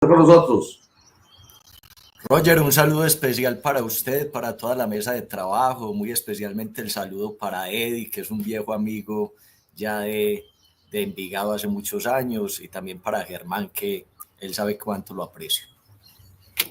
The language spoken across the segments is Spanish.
con nosotros. Roger, un saludo especial para usted, para toda la mesa de trabajo, muy especialmente el saludo para Eddie, que es un viejo amigo ya de Envigado hace muchos años, y también para Germán, que él sabe cuánto lo aprecio.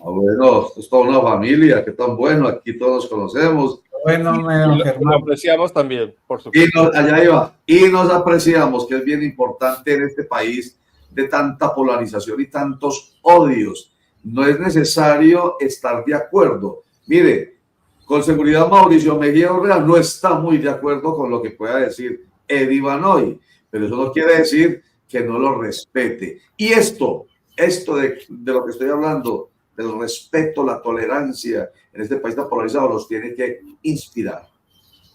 Bueno, esto es toda una familia, qué tan bueno, aquí todos nos conocemos. Bueno, Germán. Lo apreciamos también, por supuesto. Allá iba, y nos apreciamos, que es bien importante en este país de tanta polarización y tantos odios. No es necesario estar de acuerdo. Mire, con seguridad Mauricio Mejía Orrea no está muy de acuerdo con lo que pueda decir Eddie Vanoy, pero eso no quiere decir que no lo respete. Y esto de lo que estoy hablando, del respeto, la tolerancia en este país tan polarizado, los tiene que inspirar.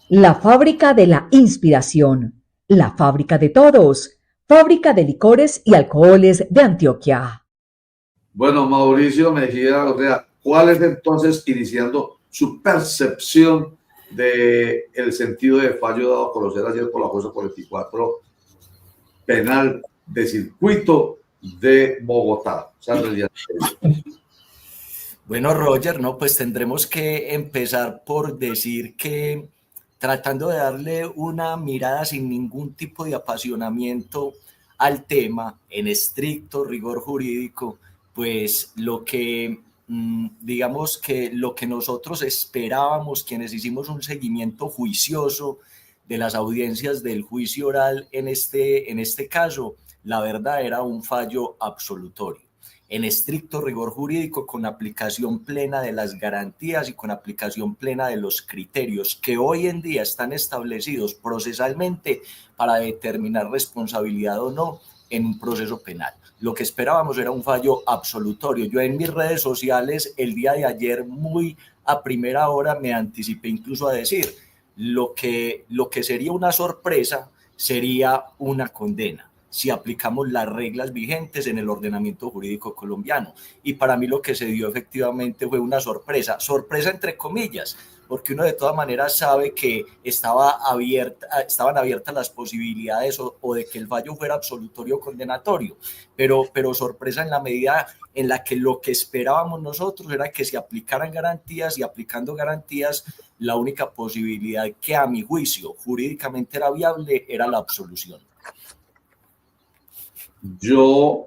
La fábrica de la inspiración, la fábrica de todos, fábrica de licores y alcoholes de Antioquia. Bueno, Mauricio Mejía Orrea, ¿cuál es entonces, iniciando su percepción de el sentido de fallo dado a conocer ayer por la jueza 44 penal de circuito de Bogotá? Bueno, Roger, no, pues tendremos que empezar por decir que, tratando de darle una mirada sin ningún tipo de apasionamiento al tema, en estricto rigor jurídico, pues digamos que lo que nosotros esperábamos, quienes hicimos un seguimiento juicioso de las audiencias del juicio oral en este caso, la verdad era un fallo absolutorio, en estricto rigor jurídico, con aplicación plena de las garantías y con aplicación plena de los criterios que hoy en día están establecidos procesalmente para determinar responsabilidad o no en un proceso penal. Lo que esperábamos era un fallo absolutorio. Yo en mis redes sociales el día de ayer, muy a primera hora, me anticipé incluso a decir lo que sería una sorpresa sería una condena si aplicamos las reglas vigentes en el ordenamiento jurídico colombiano. Y para mí lo que se dio efectivamente fue una sorpresa entre comillas, porque uno de todas maneras sabe que estaban abiertas las posibilidades o de que el fallo fuera absolutorio o condenatorio, pero sorpresa en la medida en la que lo que esperábamos nosotros era que se aplicaran garantías, y aplicando garantías, la única posibilidad que a mi juicio jurídicamente era viable era la absolución. Yo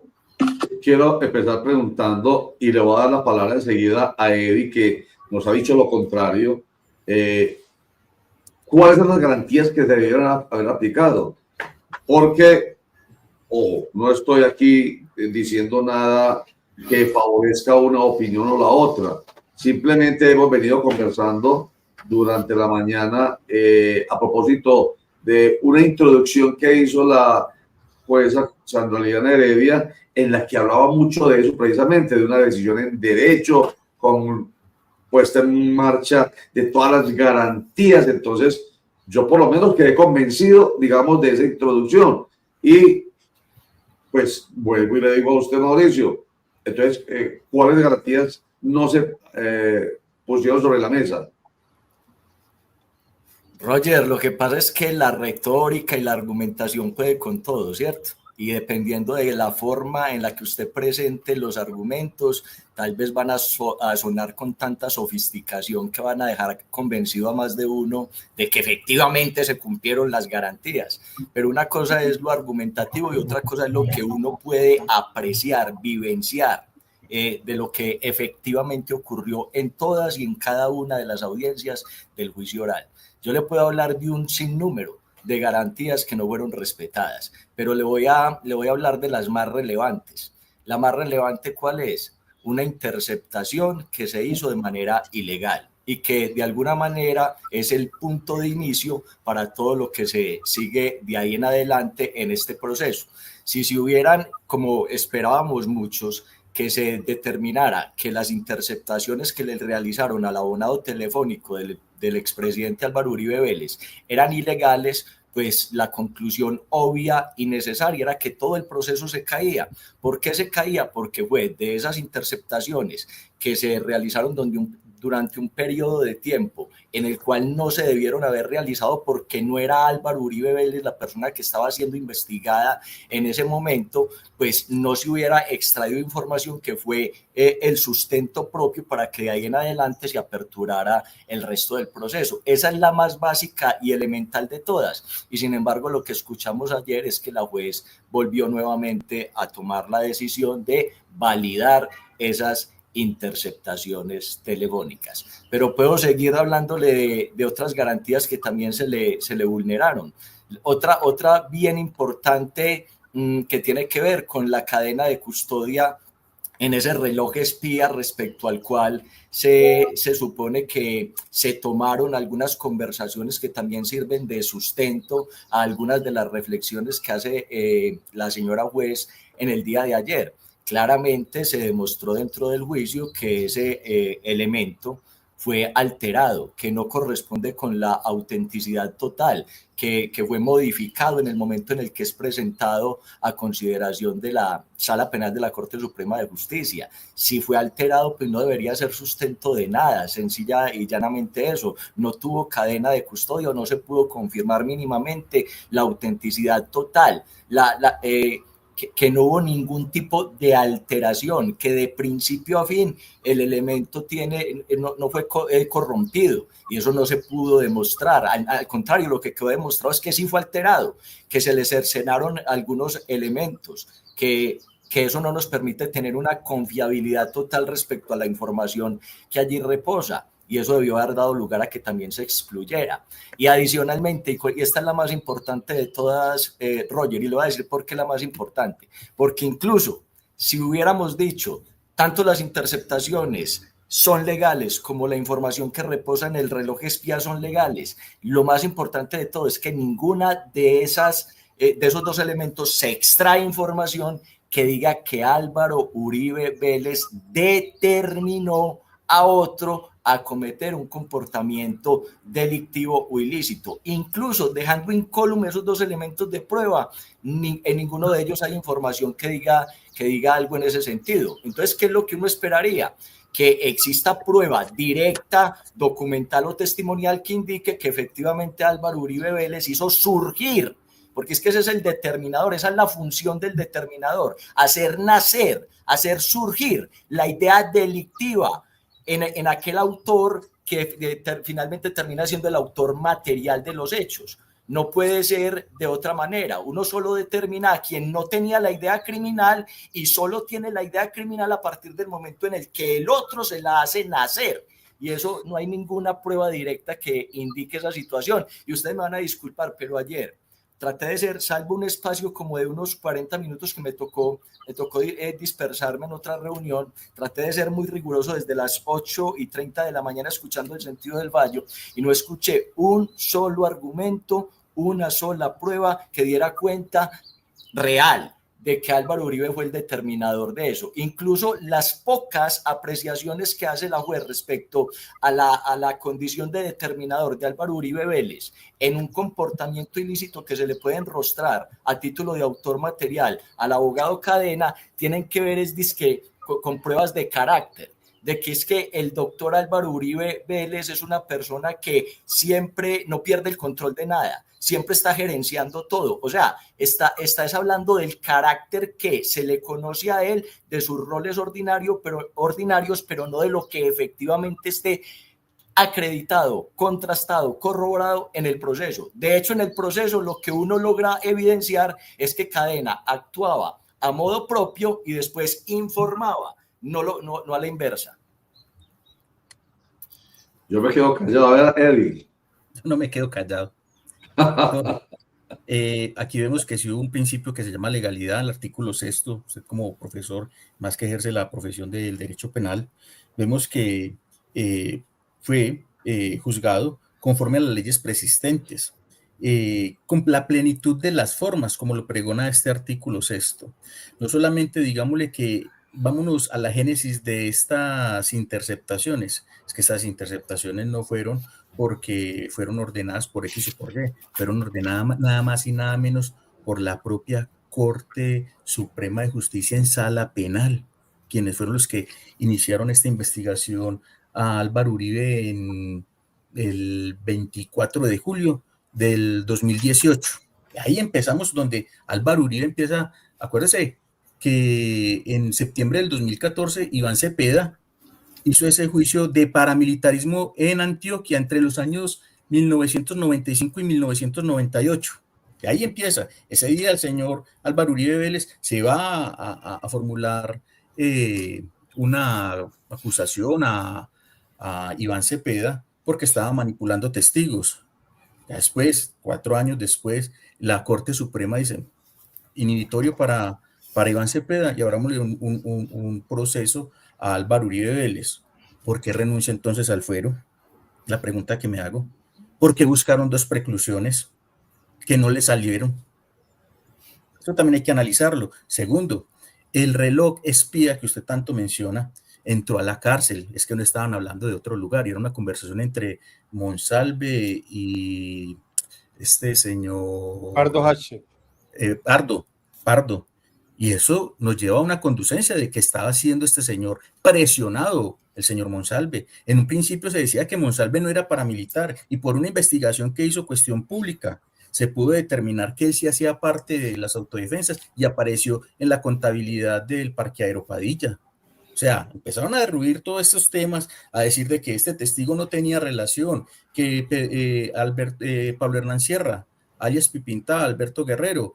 quiero empezar preguntando, y le voy a dar la palabra enseguida a Eddie, que nos ha dicho lo contrario. ¿Cuáles son las garantías que se debieron haber aplicado? Porque, no estoy aquí diciendo nada que favorezca una opinión o la otra. Simplemente hemos venido conversando durante la mañana a propósito de una introducción que hizo la jueza Sandra Liliana Heredia, en la que hablaba mucho de eso, precisamente de una decisión en derecho con puesta en marcha de todas las garantías. Entonces, yo por lo menos quedé convencido, digamos, de esa introducción. Y pues vuelvo y le digo a usted, Mauricio, entonces, ¿cuáles garantías no se pusieron sobre la mesa? Roger, lo que pasa es que la retórica y la argumentación puede con todo, ¿cierto? Y dependiendo de la forma en la que usted presente los argumentos, tal vez van a sonar con tanta sofisticación que van a dejar convencido a más de uno de que efectivamente se cumplieron las garantías. Pero una cosa es lo argumentativo y otra cosa es lo que uno puede apreciar, vivenciar, de lo que efectivamente ocurrió en todas y en cada una de las audiencias del juicio oral. Yo le puedo hablar de un sinnúmero de garantías que no fueron respetadas, pero le voy a hablar de las más relevantes. La más relevante, ¿cuál es? Una interceptación que se hizo de manera ilegal y que de alguna manera es el punto de inicio para todo lo que se sigue de ahí en adelante en este proceso. Si hubieran, como esperábamos muchos, que se determinara que las interceptaciones que le realizaron al abonado telefónico del expresidente Álvaro Uribe Vélez eran ilegales, pues la conclusión obvia y necesaria era que todo el proceso se caía. ¿Por qué se caía? Porque fue de esas interceptaciones que se realizaron durante un periodo de tiempo en el cual no se debieron haber realizado porque no era Álvaro Uribe Vélez la persona que estaba siendo investigada en ese momento, pues no se hubiera extraído información que fue el sustento propio para que de ahí en adelante se aperturara el resto del proceso. Esa es la más básica y elemental de todas. Y sin embargo, lo que escuchamos ayer es que la juez volvió nuevamente a tomar la decisión de validar esas interceptaciones telefónicas. Pero puedo seguir hablándole de otras garantías que también se le vulneraron. Otra bien importante que tiene que ver con la cadena de custodia en ese reloj espía respecto al cual se supone que se tomaron algunas conversaciones que también sirven de sustento a algunas de las reflexiones que hace la señora juez en el día de ayer. Claramente se demostró dentro del juicio que ese elemento fue alterado, que no corresponde con la autenticidad total, que fue modificado en el momento en el que es presentado a consideración de la Sala Penal de la Corte Suprema de Justicia. Si fue alterado, pues no debería ser sustento de nada, sencilla y llanamente eso. No tuvo cadena de custodia, no se pudo confirmar mínimamente la autenticidad total. Que no hubo ningún tipo de alteración, que de principio a fin el elemento no fue corrompido, y eso no se pudo demostrar. Al contrario, lo que quedó demostrado es que sí fue alterado, que se le cercenaron algunos elementos, que eso no nos permite tener una confiabilidad total respecto a la información que allí reposa. Y eso debió haber dado lugar a que también se excluyera. Y adicionalmente, y esta es la más importante de todas, Roger, y le voy a decir por qué la más importante, porque incluso si hubiéramos dicho, tanto las interceptaciones son legales como la información que reposa en el reloj espía son legales, lo más importante de todo es que ninguna de esos dos elementos se extrae información que diga que Álvaro Uribe Vélez determinó a otro a cometer un comportamiento delictivo o ilícito. Incluso dejando incólume esos dos elementos de prueba, en ninguno de ellos hay información que diga algo en ese sentido. Entonces, ¿qué es lo que uno esperaría? Que exista prueba directa, documental o testimonial que indique que efectivamente Álvaro Uribe Vélez hizo surgir, porque es que ese es el determinador, esa es la función del determinador, hacer nacer, hacer surgir la idea delictiva en aquel autor que finalmente termina siendo el autor material de los hechos. No puede ser de otra manera. Uno solo determina a quien no tenía la idea criminal y solo tiene la idea criminal a partir del momento en el que el otro se la hace nacer. Y eso no hay ninguna prueba directa que indique esa situación. Y ustedes me van a disculpar, pero ayer traté de ser, salvo un espacio como de unos 40 minutos que me tocó dispersarme en otra reunión, traté de ser muy riguroso desde las 8:30 de la mañana escuchando el sentido del fallo y no escuché un solo argumento, una sola prueba que diera cuenta real de que Álvaro Uribe fue el determinador de eso. Incluso las pocas apreciaciones que hace la juez respecto a la condición de determinador de Álvaro Uribe Vélez en un comportamiento ilícito que se le puede enrostrar a título de autor material al abogado Cadena, tienen que ver con pruebas de carácter, de que es que el doctor Álvaro Uribe Vélez es una persona que siempre no pierde el control de nada, siempre está gerenciando todo. O sea, estás hablando del carácter que se le conoce a él, de sus roles ordinarios, pero no de lo que efectivamente esté acreditado, contrastado, corroborado en el proceso. De hecho, en el proceso lo que uno logra evidenciar es que Cadena actuaba a modo propio y después informaba, no a la inversa. Yo me quedo callado. A ver, Eddie. Yo no me quedo callado. No, aquí vemos que sí hubo un principio que se llama legalidad, el artículo 6. Usted como profesor, más que ejerce la profesión del derecho penal, vemos que fue juzgado conforme a las leyes preexistentes, con la plenitud de las formas, como lo pregona este artículo 6. No solamente digámosle que vámonos a la génesis de estas interceptaciones, es que estas interceptaciones no fueron porque fueron ordenadas por X o por Y, fueron ordenadas nada más y nada menos por la propia Corte Suprema de Justicia en sala penal, quienes fueron los que iniciaron esta investigación a Álvaro Uribe en el 24 de julio del 2018. Ahí empezamos, donde Álvaro Uribe empieza, acuérdese que en septiembre del 2014 Iván Cepeda hizo ese juicio de paramilitarismo en Antioquia entre los años 1995 y 1998. Y ahí empieza. Ese día el señor Álvaro Uribe Vélez se va a formular una acusación a Iván Cepeda porque estaba manipulando testigos. Después, 4 años después, la Corte Suprema dice inhibitorio para Iván Cepeda y abramosle un proceso a Álvaro Uribe Vélez. ¿Por qué renuncia entonces al fuero? La pregunta que me hago. ¿Por qué buscaron 2 preclusiones que no le salieron? Eso también hay que analizarlo. Segundo, el reloj espía que usted tanto menciona entró a la cárcel. Es que no estaban hablando de otro lugar, y era una conversación entre Monsalve y este señor Pardo H. Pardo. Y eso nos lleva a una conducencia de que estaba haciendo este señor presionado, el señor Monsalve. En un principio se decía que Monsalve no era paramilitar, y por una investigación que hizo Cuestión Pública se pudo determinar que él sí hacía parte de las autodefensas y apareció en la contabilidad del parqueadero Padilla. O sea, empezaron a derruir todos estos temas, a decir de que este testigo no tenía relación, que Pablo Hernán Sierra, alias Pipinta, Alberto Guerrero,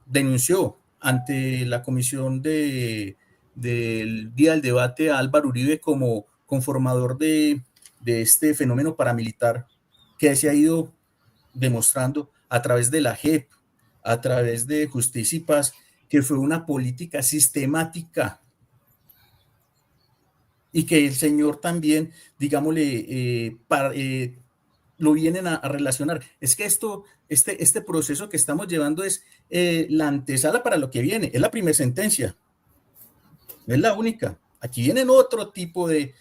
denunció ante la comisión del día del debate a Álvaro Uribe como conformador de este fenómeno paramilitar que se ha ido demostrando a través de la JEP, a través de Justicia y Paz, que fue una política sistemática y que el señor también, digámosle, lo vienen a relacionar. Es que este proceso que estamos llevando es la antesala para lo que viene. Es la primera sentencia, no es la única. Aquí vienen otro tipo de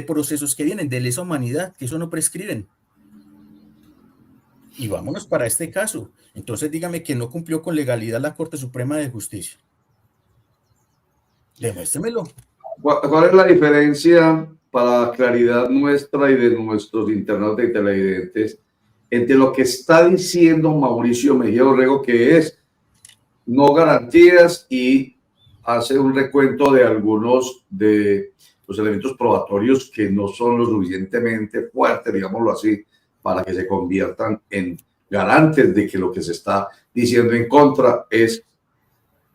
procesos que vienen de lesa humanidad, que eso no prescriben. Y vámonos para este caso. Entonces dígame que no cumplió con legalidad la Corte Suprema de Justicia. Demuéstremelo. ¿Cuál es la diferencia, para claridad nuestra y de nuestros internautas y televidentes, entre lo que está diciendo Mauricio Mejía Orrego, que es no garantías, y hace un recuento de algunos de los elementos probatorios que no son lo suficientemente fuertes, digámoslo así, para que se conviertan en garantes de que lo que se está diciendo en contra es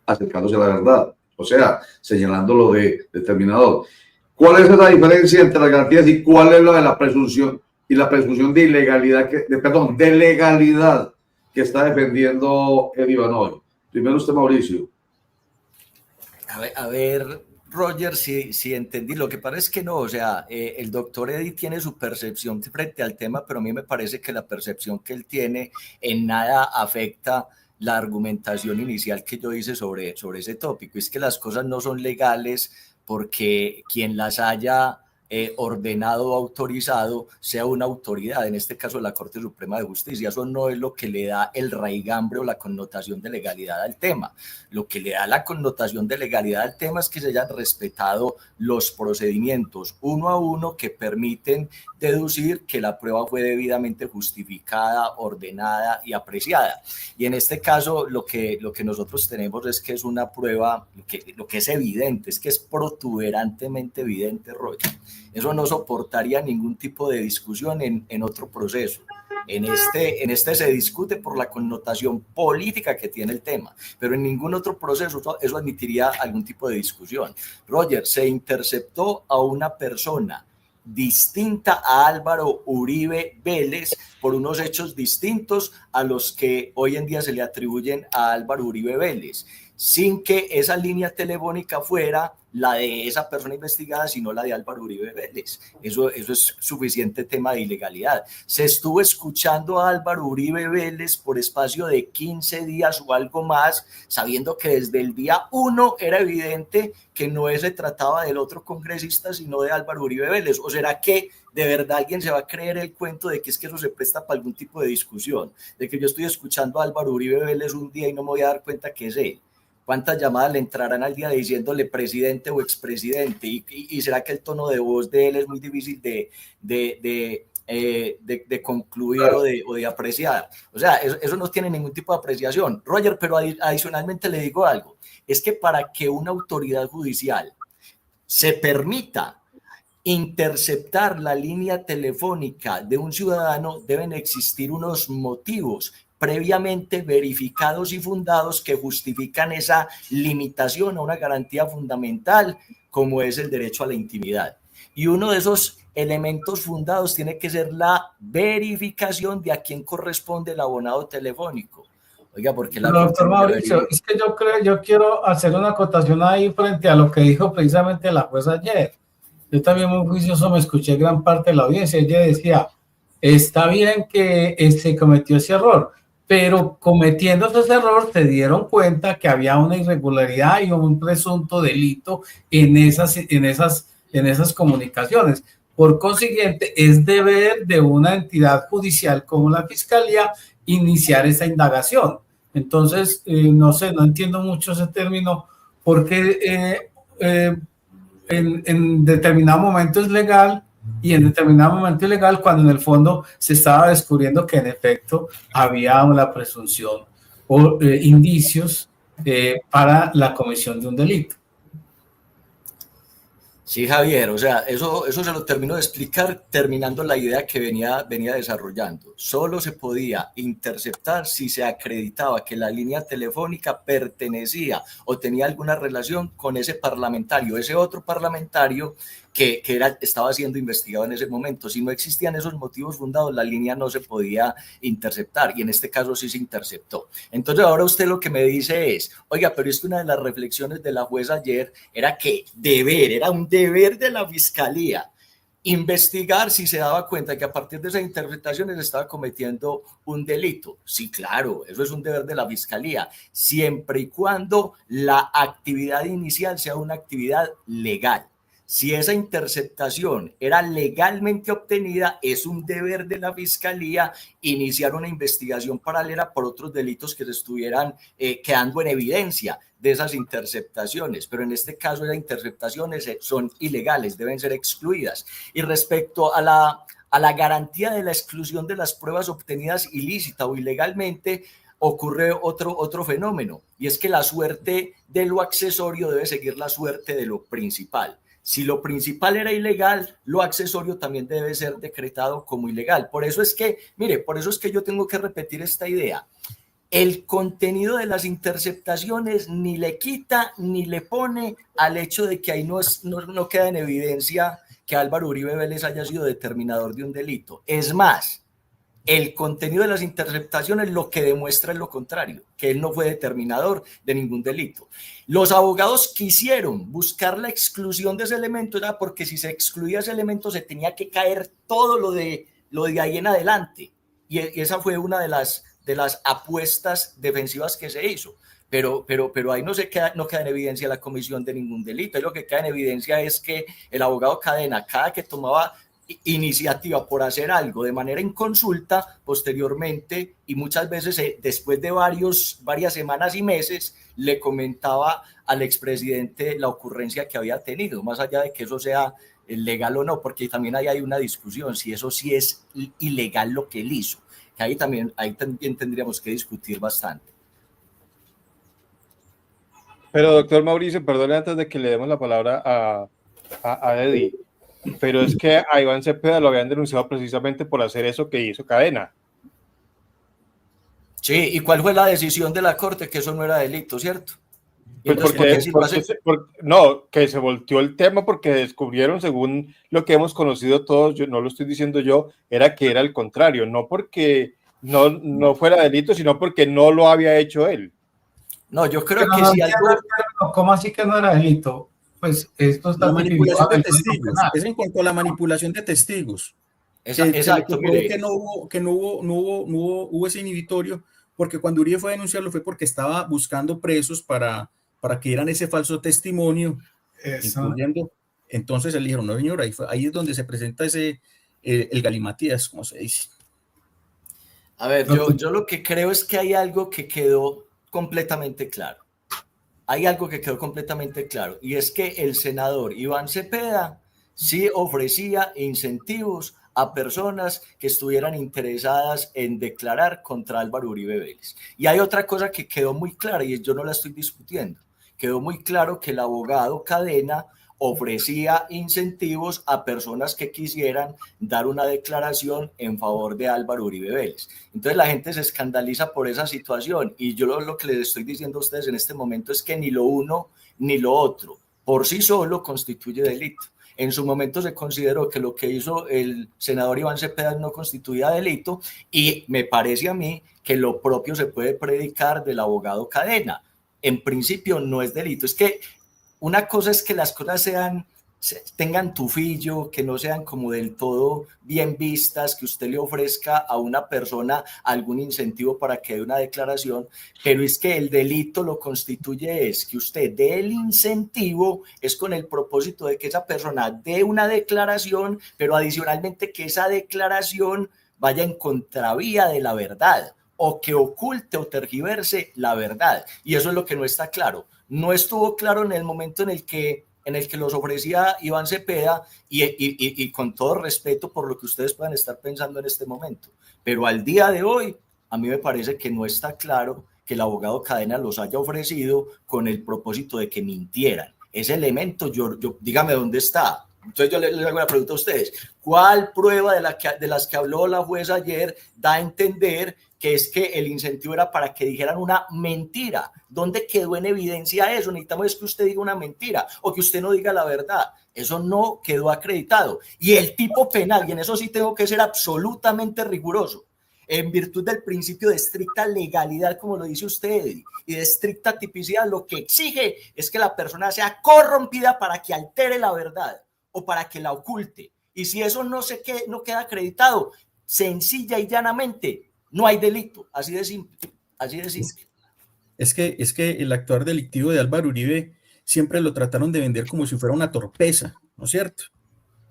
acercándose a la verdad? O sea, señalándolo de determinador. ¿Cuál es la diferencia entre las garantías y cuál es la de la presunción y la presunción de ilegalidad, de legalidad que está defendiendo Eddie Van Hoy? Primero usted, Mauricio. A ver, Roger, si entendí. Lo que pasa es que no, o sea, el doctor Eddie tiene su percepción frente al tema, pero a mí me parece que la percepción que él tiene en nada afecta la argumentación inicial que yo hice sobre ese tópico. Es que las cosas no son legales porque quien las haya ordenado o autorizado sea una autoridad, en este caso la Corte Suprema de Justicia. Eso no es lo que le da el raigambre o la connotación de legalidad al tema. Lo que le da la connotación de legalidad al tema es que se hayan respetado los procedimientos uno a uno que permiten deducir que la prueba fue debidamente justificada, ordenada y apreciada. Y en este caso lo que nosotros tenemos es que es una prueba, lo que es evidente, es que es protuberantemente evidente, Roger. Eso no soportaría ningún tipo de discusión en otro proceso. En este se discute por la connotación política que tiene el tema, pero en ningún otro proceso eso admitiría algún tipo de discusión. Roger, se interceptó a una persona distinta a Álvaro Uribe Vélez por unos hechos distintos a los que hoy en día se le atribuyen a Álvaro Uribe Vélez, sin que esa línea telefónica fuera la de esa persona investigada, sino la de Álvaro Uribe Vélez. Eso es suficiente tema de ilegalidad. Se estuvo escuchando a Álvaro Uribe Vélez por espacio de 15 días o algo más, sabiendo que desde el día 1 era evidente que no se trataba del otro congresista, sino de Álvaro Uribe Vélez. ¿O será que de verdad alguien se va a creer el cuento de que es que eso se presta para algún tipo de discusión? De que yo estoy escuchando a Álvaro Uribe Vélez un día y no me voy a dar cuenta que es él. ¿Cuántas llamadas le entrarán al día diciéndole presidente o expresidente? ¿Y será que el tono de voz de él es muy difícil de concluir o de apreciar? O sea, eso no tiene ningún tipo de apreciación. Roger, pero adicionalmente le digo algo, es que para que una autoridad judicial se permita interceptar la línea telefónica de un ciudadano, deben existir unos motivos previamente verificados y fundados que justifican esa limitación a una garantía fundamental como es el derecho a la intimidad. Y uno de esos elementos fundados tiene que ser la verificación de a quién corresponde el abonado telefónico. Oiga, porque la doctor Mauricio, es que yo quiero hacer una acotación ahí frente a lo que dijo precisamente la jueza ayer. Yo también muy juicioso me escuché gran parte de la audiencia. Ella decía, está bien que se cometió ese error, pero cometiendo ese error se dieron cuenta que había una irregularidad y un presunto delito en esas comunicaciones. Por consiguiente, es deber de una entidad judicial como la Fiscalía iniciar esa indagación. Entonces, no sé, no entiendo mucho ese término, porque en determinado momento es legal y en determinado momento ilegal, cuando en el fondo se estaba descubriendo que en efecto había una presunción o indicios para la comisión de un delito. Sí, Javier, o sea, eso se lo termino de explicar terminando la idea que venía desarrollando. Solo se podía interceptar si se acreditaba que la línea telefónica pertenecía o tenía alguna relación con ese parlamentario, ese otro parlamentario que estaba siendo investigado en ese momento. Si no existían esos motivos fundados, la línea no se podía interceptar y en este caso sí se interceptó. Entonces ahora usted lo que me dice es, oiga, pero es que una de las reflexiones de la jueza ayer era que era un deber de la Fiscalía investigar si se daba cuenta que a partir de esas interpretaciones estaba cometiendo un delito. Sí, claro, eso es un deber de la Fiscalía, siempre y cuando la actividad inicial sea una actividad legal. Si esa interceptación era legalmente obtenida, es un deber de la Fiscalía iniciar una investigación paralela por otros delitos que se estuvieran quedando en evidencia de esas interceptaciones, pero en este caso las interceptaciones son ilegales, deben ser excluidas. Y respecto a la garantía de la exclusión de las pruebas obtenidas ilícita o ilegalmente, ocurre otro fenómeno, y es que la suerte de lo accesorio debe seguir la suerte de lo principal. Si lo principal era ilegal, lo accesorio también debe ser decretado como ilegal. Por eso es que yo tengo que repetir esta idea. El contenido de las interceptaciones ni le quita ni le pone al hecho de que ahí no queda en evidencia que Álvaro Uribe Vélez haya sido determinador de un delito. Es más, el contenido de las interceptaciones lo que demuestra es lo contrario, que él no fue determinador de ningún delito. Los abogados quisieron buscar la exclusión de ese elemento, era porque si se excluía ese elemento se tenía que caer todo lo de ahí en adelante. Y esa fue una de las apuestas defensivas que se hizo. Pero ahí no queda en evidencia la comisión de ningún delito. Ahí lo que queda en evidencia es que el abogado Cadena, cada que tomaba iniciativa por hacer algo de manera inconsulta, posteriormente y muchas veces después de varias semanas y meses, le comentaba al expresidente la ocurrencia que había tenido, más allá de que eso sea legal o no, porque también ahí hay una discusión si eso sí es ilegal lo que él hizo, que ahí también tendríamos que discutir bastante. Pero doctor Mauricio, perdone antes de que le demos la palabra a Eddie, pero es que a Iván Cepeda lo habían denunciado precisamente por hacer eso que hizo Cadena. Sí, ¿y cuál fue la decisión de la Corte? Que eso no era delito, ¿cierto? Pues que se volteó el tema porque descubrieron, según lo que hemos conocido todos, yo no lo estoy diciendo yo, era que era el contrario, no porque no fuera delito, sino porque no lo había hecho él. No, yo creo que si algo... ¿Cómo así que no era delito? Pues esto está... La manipulación de testigos, es en cuanto a la manipulación de testigos. Exacto, que no hubo ese inhibitorio, porque cuando Uribe fue a denunciarlo fue porque estaba buscando presos para que dieran ese falso testimonio, incluyendo. Entonces él dijeron, no señor, ahí es donde se presenta el galimatías, como se dice. A ver, yo lo que creo es que hay algo que quedó completamente claro. hay algo que quedó completamente claro, y es que el senador Iván Cepeda sí ofrecía incentivos a personas que estuvieran interesadas en declarar contra Álvaro Uribe Vélez. Y hay otra cosa que quedó muy clara, y yo no la estoy discutiendo. Quedó muy claro que el abogado Cadena ofrecía incentivos a personas que quisieran dar una declaración en favor de Álvaro Uribe Vélez. Entonces la gente se escandaliza por esa situación, y yo lo que les estoy diciendo a ustedes en este momento es que ni lo uno ni lo otro por sí solo constituye delito. En su momento se consideró que lo que hizo el senador Iván Cepeda no constituía delito, y me parece a mí que lo propio se puede predicar del abogado Cadena. En principio no es delito. Es que una cosa es que las cosas tengan tufillo, que no sean como del todo bien vistas, que usted le ofrezca a una persona algún incentivo para que dé una declaración, pero es que el delito lo constituye es que usted dé el incentivo, es con el propósito de que esa persona dé una declaración, pero adicionalmente que esa declaración vaya en contravía de la verdad, o que oculte o tergiverse la verdad, y eso es lo que no está claro. No estuvo claro en el momento en el que los ofrecía Iván Cepeda, y con todo respeto por lo que ustedes puedan estar pensando en este momento, pero al día de hoy a mí me parece que no está claro que el abogado Cadena los haya ofrecido con el propósito de que mintieran. Ese elemento, dígame dónde está. Entonces yo les hago una pregunta a ustedes: ¿cuál prueba de las que habló la jueza ayer da a entender que es que el incentivo era para que dijeran una mentira? ¿Dónde quedó en evidencia eso? Necesitamos es que usted diga una mentira o que usted no diga la verdad. Eso no quedó acreditado. Y el tipo penal, y en eso sí tengo que ser absolutamente riguroso, en virtud del principio de estricta legalidad, como lo dice usted, y de estricta tipicidad, lo que exige es que la persona sea corrompida para que altere la verdad o para que la oculte. Y si eso no queda acreditado, sencilla y llanamente, no hay delito. Así de simple. Así de simple. Es que el actuar delictivo de Álvaro Uribe siempre lo trataron de vender como si fuera una torpeza, ¿no es cierto?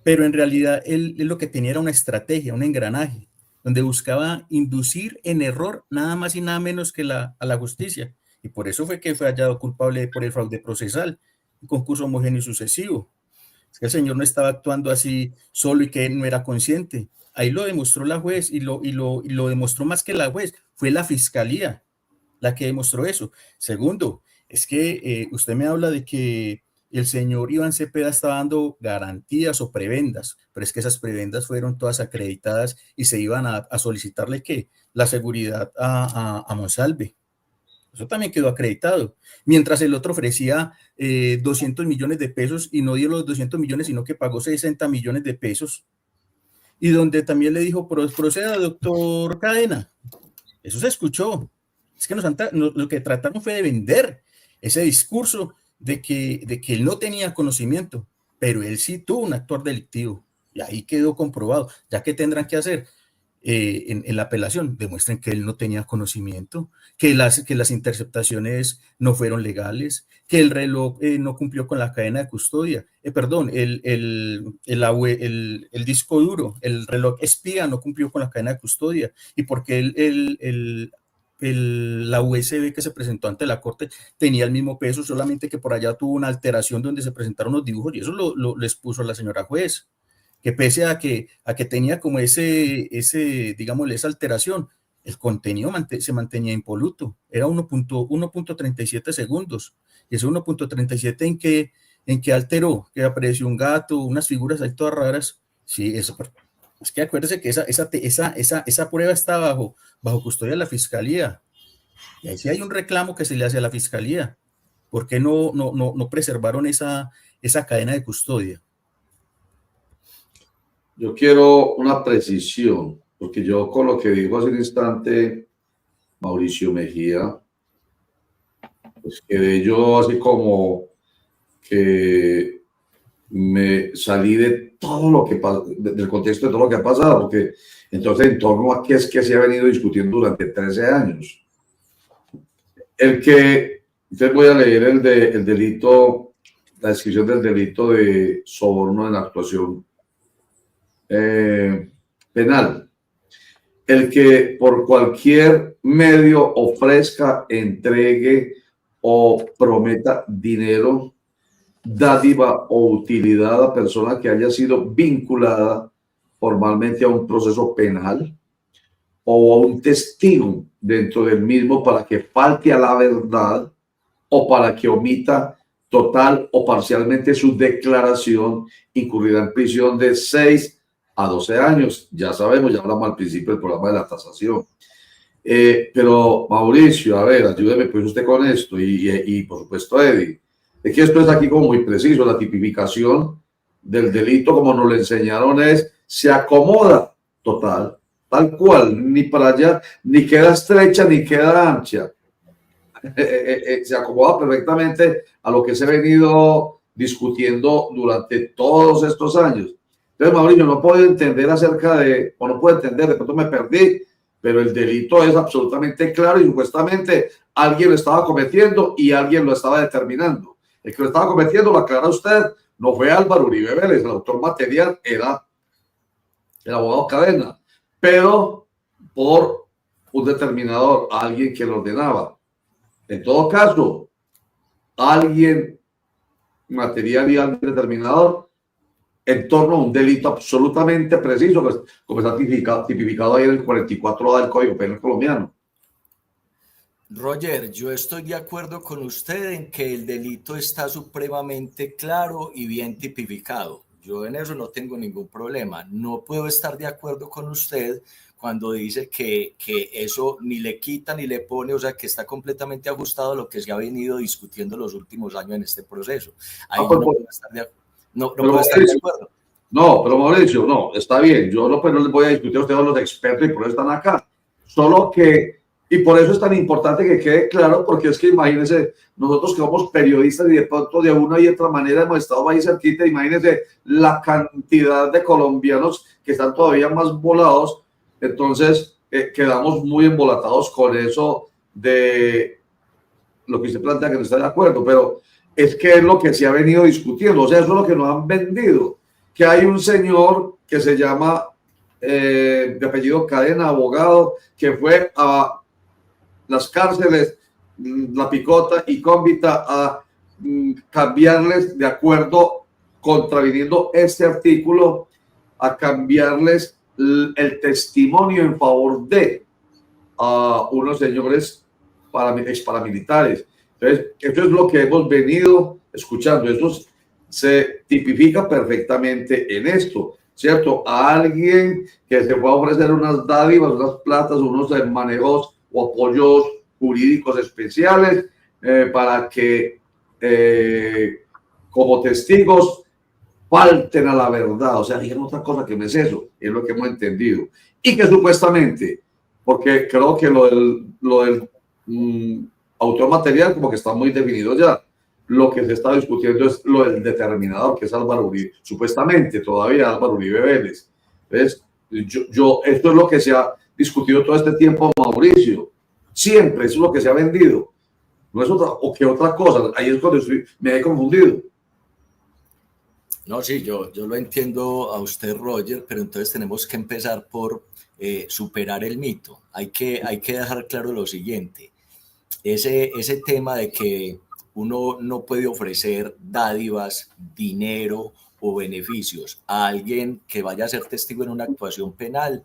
Pero en realidad él lo que tenía era una estrategia, un engranaje, donde buscaba inducir en error nada más y nada menos que a la justicia. Y por eso fue que fue hallado culpable por el fraude procesal, un concurso homogéneo y sucesivo. Es que el señor no estaba actuando así solo y que él no era consciente. Ahí lo demostró la juez, y lo demostró más que la juez, fue la fiscalía la que demostró eso. Segundo, es que usted me habla de que el señor Iván Cepeda estaba dando garantías o prebendas, pero es que esas prebendas fueron todas acreditadas y se iban a solicitarle ¿qué? La seguridad a Monsalve. Eso también quedó acreditado. Mientras el otro ofrecía 200 millones de pesos y no dio los 200 millones, sino que pagó 60 millones de pesos. Y donde también le dijo, proceda, doctor Cadena. Eso se escuchó. Es que lo que trataron fue de vender ese discurso de que él no tenía conocimiento, pero él sí tuvo un actor delictivo, y ahí quedó comprobado. Ya que tendrán que hacer en la apelación, demuestren que él no tenía conocimiento, que las interceptaciones no fueron legales, que el reloj no cumplió con la cadena de custodia, el disco duro, el reloj espía no cumplió con la cadena de custodia, y porque la USB que se presentó ante la corte tenía el mismo peso, solamente que por allá tuvo una alteración donde se presentaron los dibujos, y eso les puso a la señora juez, que pese a que tenía como digámosle, esa alteración, el contenido se mantenía impoluto, era 1.37 segundos, y ese 1.37 en que alteró, que apareció un gato, unas figuras ahí todas raras. Sí, eso. Es que acuérdese que esa prueba está bajo custodia de la fiscalía, y ahí sí hay un reclamo que se le hace a la fiscalía. ¿Por qué no preservaron esa cadena de custodia? Yo quiero una precisión, porque yo con lo que dijo hace un instante Mauricio Mejía, pues quedé yo así como que me salí de todo lo que pasa, del contexto de todo lo que ha pasado, porque entonces en torno a qué es que se ha venido discutiendo durante 13 años. Entonces voy a leer el delito, la descripción del delito de soborno en la actuación penal. El que por cualquier medio ofrezca, entregue o prometa dinero, dádiva o utilidad a persona que haya sido vinculada formalmente a un proceso penal o a un testigo dentro del mismo para que falte a la verdad o para que omita total o parcialmente su declaración, incurrirá en prisión de 6 a 12 años. Ya sabemos, ya hablamos al principio del programa de la tasación. Pero Mauricio, a ver, ayúdeme pues usted con esto y por supuesto Eddie. Es que esto es aquí como muy preciso, la tipificación del delito como nos lo enseñaron se acomoda total, tal cual, ni para allá, ni queda estrecha ni queda ancha. Se acomoda perfectamente a lo que se ha venido discutiendo durante todos estos años. Entonces, Mauricio, no puedo entender o no puedo entender, de pronto me perdí, pero el delito es absolutamente claro y supuestamente alguien lo estaba cometiendo y alguien lo estaba determinando. El que lo estaba cometiendo, lo aclara usted, no fue Álvaro Uribe Vélez, el autor material era el abogado Cadena, pero por un determinador, alguien que lo ordenaba. En todo caso, alguien material y alguien determinador en torno a un delito absolutamente preciso, pues, como está tipificado ahí en el 44A del Código Penal colombiano. Roger, yo estoy de acuerdo con usted en que el delito está supremamente claro y bien tipificado. Yo en eso no tengo ningún problema. No puedo estar de acuerdo con usted cuando dice que eso ni le quita ni le pone, o sea, que está completamente ajustado a lo que se ha venido discutiendo los últimos años en este proceso. Ahí yo no puedo estar de acuerdo. No puedo estar de acuerdo. No, pero Mauricio, no, está bien. Yo no les voy a discutir a ustedes los expertos y por eso están acá. Solo que, y por eso es tan importante que quede claro, porque es que imagínense, nosotros que somos periodistas y de pronto de una y otra manera hemos estado ahí cerquita, imagínense la cantidad de colombianos que están todavía más volados. Entonces, quedamos muy embolatados con eso de lo que usted plantea que no está de acuerdo, pero es que es lo que se ha venido discutiendo, o sea, eso es lo que nos han vendido, que hay un señor que se llama, de apellido Cadena, abogado, que fue a las cárceles, La Picota y Cómbita a cambiarles, de acuerdo, contraviniendo este artículo, a cambiarles el testimonio en favor de unos señores ex paramilitares. Entonces, esto es lo que hemos venido escuchando. Esto se tipifica perfectamente en esto, ¿cierto? A alguien que se fue a ofrecer unas dádivas, unas platas, unos manejos o apoyos jurídicos especiales para que como testigos falten a la verdad, o sea, digan otra cosa que no es eso, es lo que hemos entendido. Y que supuestamente, porque creo que lo del autor material como que está muy definido ya, lo que se está discutiendo es lo del determinador, que es Álvaro Uribe, supuestamente todavía Álvaro Uribe Vélez. ¿Ves? Esto es lo que se ha discutido todo este tiempo, Mauricio. Siempre, eso es lo que se ha vendido. No es otra, o que otra cosa. Ahí es cuando me he confundido. No, sí, yo lo entiendo a usted, Roger, pero entonces tenemos que empezar por superar el mito. Hay que dejar claro lo siguiente. Ese tema de que uno no puede ofrecer dádivas, dinero o beneficios a alguien que vaya a ser testigo en una actuación penal,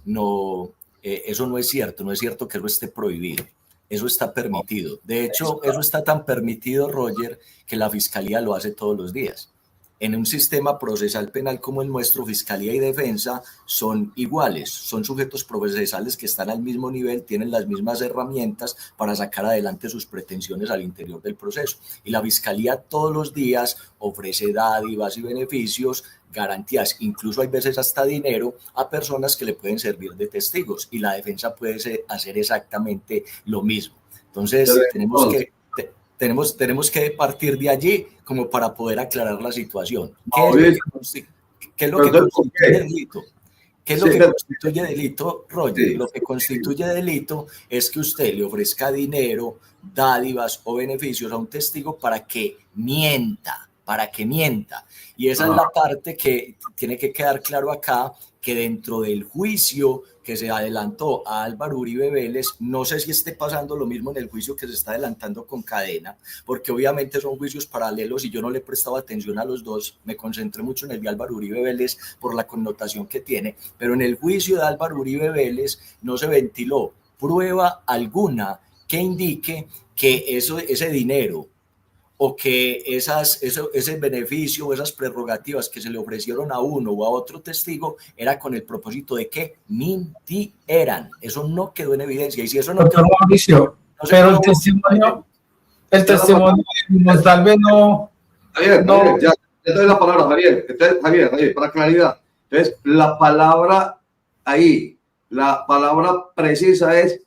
no, eso no es cierto. No es cierto que eso esté prohibido. Eso está permitido. De hecho, eso está tan permitido, Roger, que la Fiscalía lo hace todos los días. En un sistema procesal penal como el nuestro, Fiscalía y Defensa son iguales, son sujetos procesales que están al mismo nivel, tienen las mismas herramientas para sacar adelante sus pretensiones al interior del proceso. Y la Fiscalía todos los días ofrece dádivas y beneficios, garantías, incluso hay veces hasta dinero a personas que le pueden servir de testigos, y la Defensa puede hacer exactamente lo mismo. Entonces, tenemos que partir de allí como para poder aclarar la situación. ¿Qué es lo que constituye delito? ¿Qué es lo que constituye delito, Roger? Lo que constituye delito es que usted le ofrezca dinero, dádivas o beneficios a un testigo para que mienta, para que mienta. Y esa es la parte que tiene que quedar claro acá, que dentro del juicio que se adelantó a Álvaro Uribe Vélez, no sé si esté pasando lo mismo en el juicio que se está adelantando con Cadena, porque obviamente son juicios paralelos y yo no le he prestado atención a los dos, me concentré mucho en el de Álvaro Uribe Vélez por la connotación que tiene, pero en el juicio de Álvaro Uribe Vélez no se ventiló prueba alguna que indique que ese dinero o que ese beneficio o esas prerrogativas que se le ofrecieron a uno o a otro testigo era con el propósito de que mintieran. Eso no quedó en evidencia. Y si eso no quedó en evidencia, pero el testimonio de Monsalve no... Javier, ya te doy la palabra, Javier. Javier, para claridad. Entonces, la palabra ahí, la palabra precisa es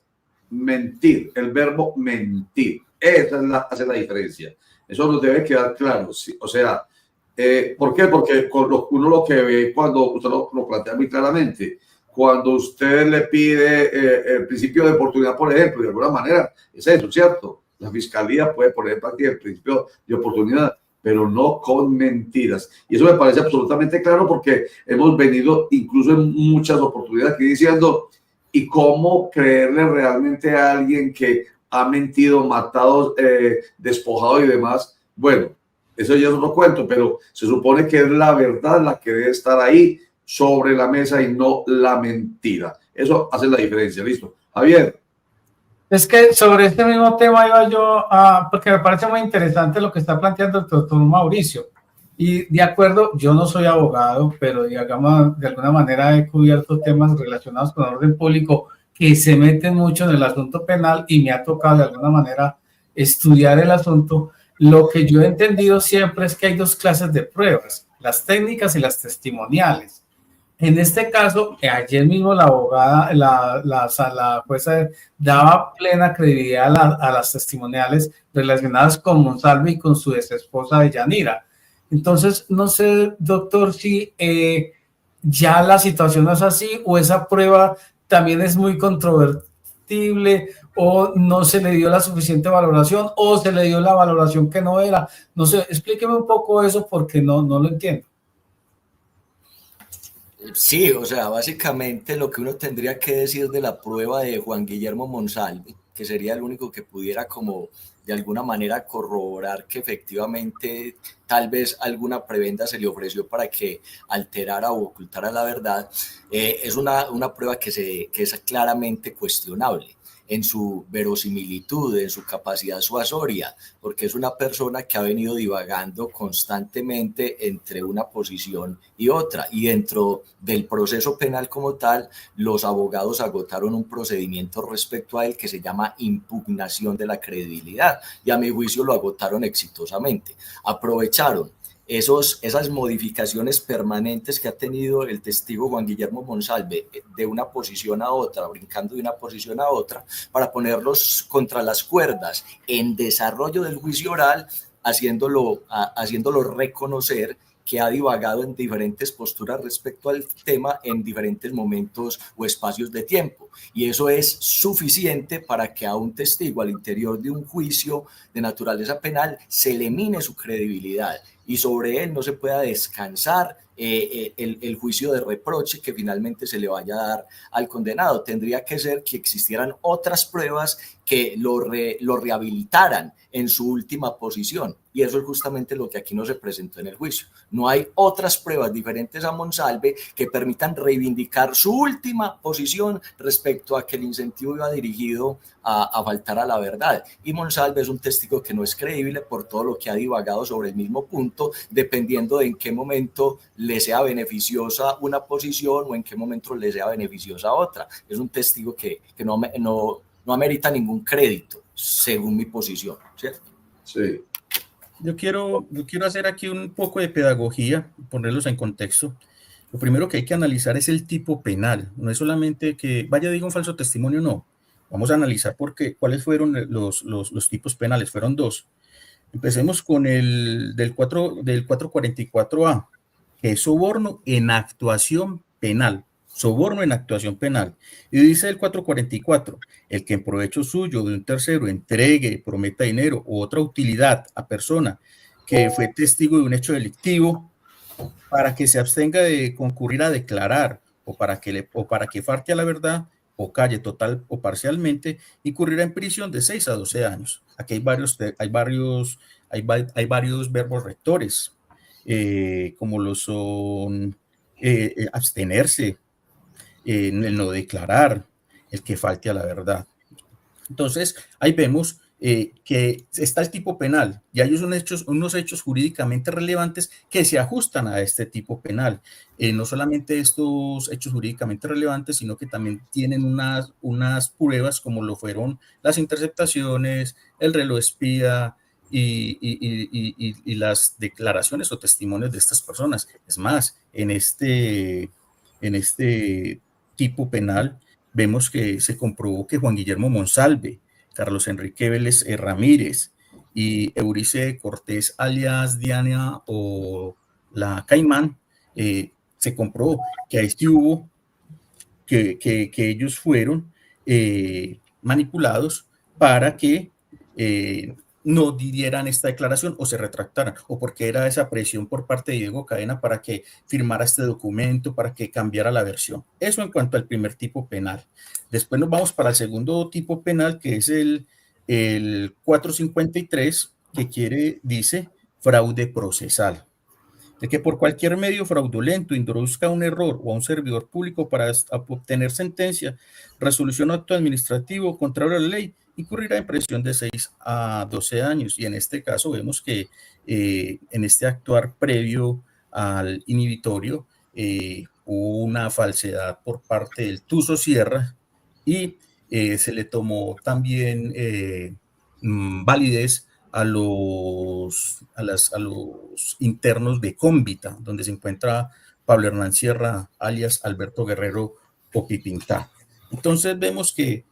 mentir, el verbo mentir. Esa hace la diferencia. Eso nos debe quedar claro. ¿Sí? O sea, ¿por qué? Porque uno lo que ve cuando usted lo plantea muy claramente, cuando usted le pide el principio de oportunidad, por ejemplo, de alguna manera, es eso, ¿cierto? La fiscalía puede poner en práctica el principio de oportunidad, pero no con mentiras. Y eso me parece absolutamente claro porque hemos venido incluso en muchas oportunidades aquí diciendo, ¿y cómo creerle realmente a alguien que ha mentido, matado, despojado y demás? Bueno, eso ya es otro cuento, pero se supone que es la verdad la que debe estar ahí sobre la mesa y no la mentira. Eso hace la diferencia, ¿listo? Javier. Es que sobre este mismo tema iba yo porque me parece muy interesante lo que está planteando el doctor Mauricio. Y de acuerdo, yo no soy abogado, pero digamos, de alguna manera he cubierto temas relacionados con el orden público que se meten mucho en el asunto penal y me ha tocado de alguna manera estudiar el asunto. Lo que yo he entendido siempre es que hay dos clases de pruebas, las técnicas y las testimoniales. En este caso, ayer mismo la abogada, la jueza daba plena credibilidad a las testimoniales relacionadas con Monsalve y con su exesposa de Yanira. Entonces, no sé, doctor, si ya la situación no es así o esa prueba también es muy controvertible o no se le dio la suficiente valoración o se le dio la valoración que no era. No sé, explíqueme un poco eso porque no lo entiendo. Sí, o sea, básicamente lo que uno tendría que decir de la prueba de Juan Guillermo Monsalve, que sería el único que pudiera como de alguna manera corroborar que efectivamente tal vez alguna prebenda se le ofreció para que alterara o ocultara la verdad, es una prueba que es claramente cuestionable en su verosimilitud, en su capacidad suasoria, porque es una persona que ha venido divagando constantemente entre una posición y otra, y dentro del proceso penal como tal, los abogados agotaron un procedimiento respecto a él que se llama impugnación de la credibilidad, y a mi juicio lo agotaron exitosamente. Aprovecharon esas modificaciones permanentes que ha tenido el testigo Juan Guillermo Monsalve de una posición a otra, brincando de una posición a otra, para ponerlos contra las cuerdas en desarrollo del juicio oral, haciéndolo reconocer que ha divagado en diferentes posturas respecto al tema en diferentes momentos o espacios de tiempo. Y eso es suficiente para que a un testigo al interior de un juicio de naturaleza penal se le mine su credibilidad y sobre él no se pueda descansar el juicio de reproche que finalmente se le vaya a dar al condenado. Tendría que ser que existieran otras pruebas que lo rehabilitaran en su última posición. Y eso es justamente lo que aquí no se presentó en el juicio. No hay otras pruebas diferentes a Monsalve que permitan reivindicar su última posición respecto a que el incentivo iba dirigido a faltar a la verdad. Y Monsalve es un testigo que no es creíble por todo lo que ha divagado sobre el mismo punto, dependiendo de en qué momento le sea beneficiosa una posición o en qué momento le sea beneficiosa otra. Es un testigo que no amerita ningún crédito, según mi posición, ¿cierto? Sí. Yo quiero hacer aquí un poco de pedagogía, ponerlos en contexto. Lo primero que hay que analizar es el tipo penal. No es solamente que vaya diga un falso testimonio, no. Vamos a analizar cuáles fueron los tipos penales. Fueron dos. Empecemos con el del 444A, que es soborno en actuación penal. Soborno en actuación penal. Y dice el 444, el que en provecho suyo de un tercero entregue, prometa dinero u otra utilidad a persona que fue testigo de un hecho delictivo para que se abstenga de concurrir a declarar o para que falte a la verdad o calle total o parcialmente, incurrirá en prisión de 6 a 12 años. Aquí hay varios verbos rectores, como lo son abstenerse, el no declarar, el que falte a la verdad. Entonces, ahí vemos que está el tipo penal y hay unos hechos jurídicamente relevantes que se ajustan a este tipo penal. No solamente estos hechos jurídicamente relevantes, sino que también tienen unas pruebas como lo fueron las interceptaciones, el reloj espía y las declaraciones o testimonios de estas personas. Es más, en este tipo penal vemos que se comprobó que Juan Guillermo Monsalve, Carlos Enrique Vélez Ramírez y Eurice Cortés alias Diana o la Caimán, se comprobó que ahí sí hubo, que ellos fueron manipulados para que no dieran esta declaración o se retractaran, o porque era esa presión por parte de Diego Cadena para que firmara este documento, para que cambiara la versión. Eso en cuanto al primer tipo penal. Después nos vamos para el segundo tipo penal, que es el 453, que dice fraude procesal. De que por cualquier medio fraudulento introduzca un error o a un servidor público para obtener sentencia, resolución o acto administrativo contrario a la ley, incurrirá en prisión de 6 a 12 años. Y en este caso vemos que en este actuar previo al inhibitorio hubo una falsedad por parte del Tuzo Sierra y se le tomó también validez a los internos de Cómbita, donde se encuentra Pablo Hernán Sierra, alias Alberto Guerrero o Pipintá. Entonces vemos que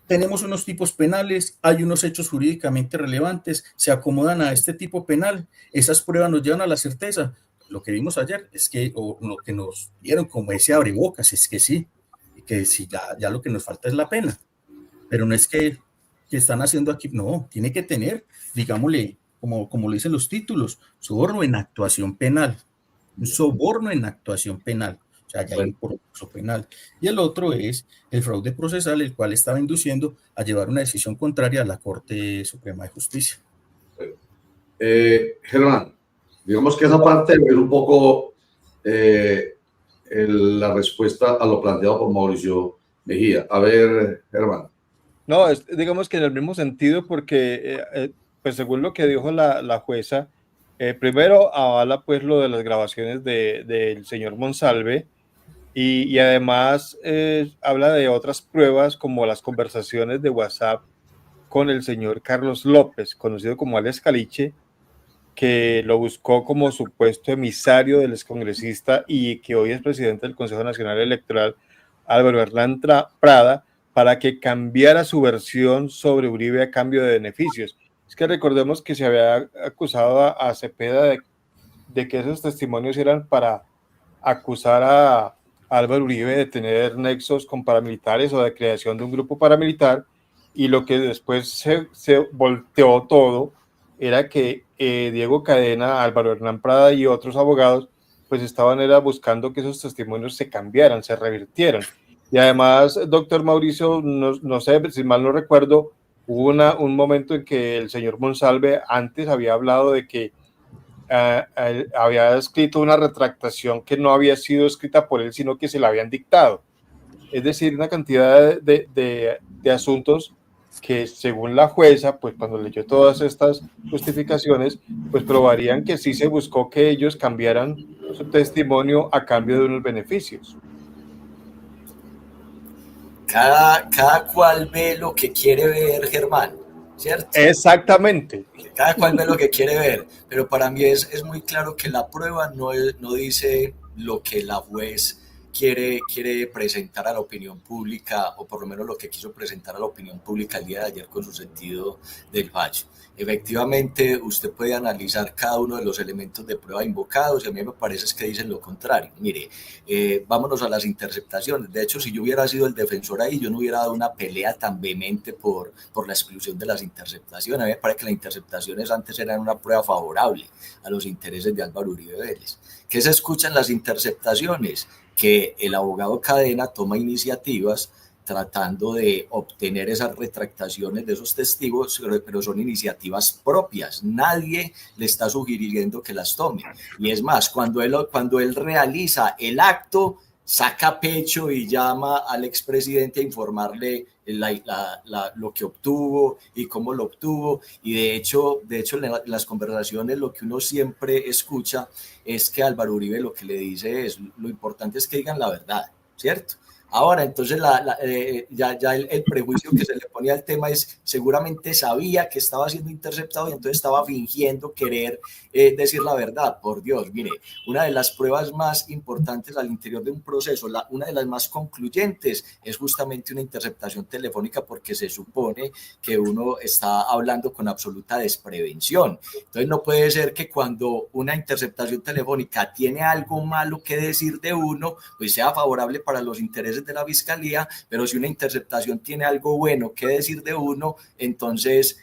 tenemos unos tipos penales, hay unos hechos jurídicamente relevantes, se acomodan a este tipo penal, esas pruebas nos llevan a la certeza. Lo que vimos ayer es que, o lo que nos dieron como ese abrebocas, es que sí, que sí, ya lo que nos falta es la pena, pero no es que están haciendo aquí, no, tiene que tener, digámosle, como lo dicen los títulos, soborno en actuación penal, un soborno en actuación penal. O sea, ya hay un proceso penal. Y el otro es el fraude procesal, el cual estaba induciendo a llevar una decisión contraria a la Corte Suprema de Justicia. Germán, digamos que esa parte es un poco la respuesta a lo planteado por Mauricio Mejía. A ver, Germán. No, digamos que en el mismo sentido, porque pues según lo que dijo la jueza, primero avala pues lo de las grabaciones del señor Monsalve, y además habla de otras pruebas como las conversaciones de WhatsApp con el señor Carlos López, conocido como alias Caliche, que lo buscó como supuesto emisario del excongresista y que hoy es presidente del Consejo Nacional Electoral, Álvaro Hernán Prada, para que cambiara su versión sobre Uribe a cambio de beneficios. Es que recordemos que se había acusado a Cepeda de que esos testimonios eran para acusar a Álvaro Uribe de tener nexos con paramilitares o de creación de un grupo paramilitar, y lo que después se volteó todo era que Diego Cadena, Álvaro Hernán Prada y otros abogados pues estaban buscando que esos testimonios se cambiaran, se revirtieran. Y además, doctor Mauricio, no sé, si mal no recuerdo, hubo un momento en que el señor Monsalve antes había hablado de que había escrito una retractación que no había sido escrita por él, sino que se la habían dictado. Es decir, una cantidad de asuntos que según la jueza, pues cuando leyó todas estas justificaciones, pues probarían que sí se buscó que ellos cambiaran su testimonio a cambio de unos beneficios. Cada cual ve lo que quiere ver, Germán, ¿cierto? Exactamente. Cada cual ve lo que quiere ver, pero para mí es muy claro que la prueba no dice lo que la juez quiere presentar a la opinión pública, o por lo menos lo que quiso presentar a la opinión pública el día de ayer con su sentido del fallo. Efectivamente, usted puede analizar cada uno de los elementos de prueba invocados y a mí me parece que dicen lo contrario. Mire, vámonos a las interceptaciones. De hecho, si yo hubiera sido el defensor ahí, yo no hubiera dado una pelea tan vehemente por la exclusión de las interceptaciones. A mí me parece que las interceptaciones antes eran una prueba favorable a los intereses de Álvaro Uribe Vélez. ¿Qué se escucha en las interceptaciones? Que el abogado Cadena toma iniciativas tratando de obtener esas retractaciones de esos testigos, pero son iniciativas propias. Nadie le está sugiriendo que las tome. Y es más, cuando él realiza el acto, saca pecho y llama al expresidente a informarle lo que obtuvo y cómo lo obtuvo. Y de hecho en las conversaciones lo que uno siempre escucha es que Álvaro Uribe lo que le dice es: lo importante es que digan la verdad, ¿cierto? Ahora, entonces, ya el prejuicio que se le ponía al tema es: seguramente sabía que estaba siendo interceptado y entonces estaba fingiendo querer decir la verdad. Por Dios, mire, una de las pruebas más importantes al interior de un proceso, una de las más concluyentes, es justamente una interceptación telefónica, porque se supone que uno está hablando con absoluta desprevención. Entonces, no puede ser que cuando una interceptación telefónica tiene algo malo que decir de uno, pues sea favorable para los intereses de la fiscalía, pero si una interceptación tiene algo bueno que decir de uno, entonces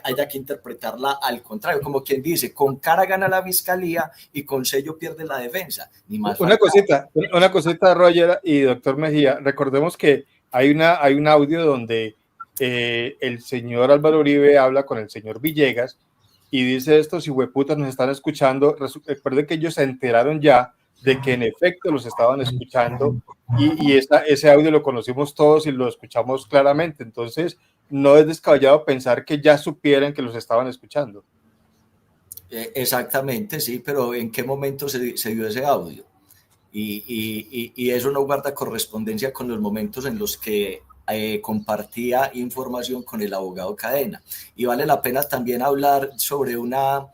haya que interpretarla al contrario, como quien dice: con cara gana la fiscalía y con sello pierde la defensa. Ni más una cosita, Roger y doctor Mejía, recordemos que hay un audio donde el señor Álvaro Uribe habla con el señor Villegas y dice: estos hijueputas nos están escuchando. Recuerden que ellos se enteraron ya de que en efecto los estaban escuchando y ese audio lo conocimos todos y lo escuchamos claramente. Entonces, no es descabellado pensar que ya supieran que los estaban escuchando. Exactamente, sí, pero ¿en qué momento se dio ese audio? Y eso no guarda correspondencia con los momentos en los que compartía información con el abogado Cadena. Y vale la pena también hablar sobre una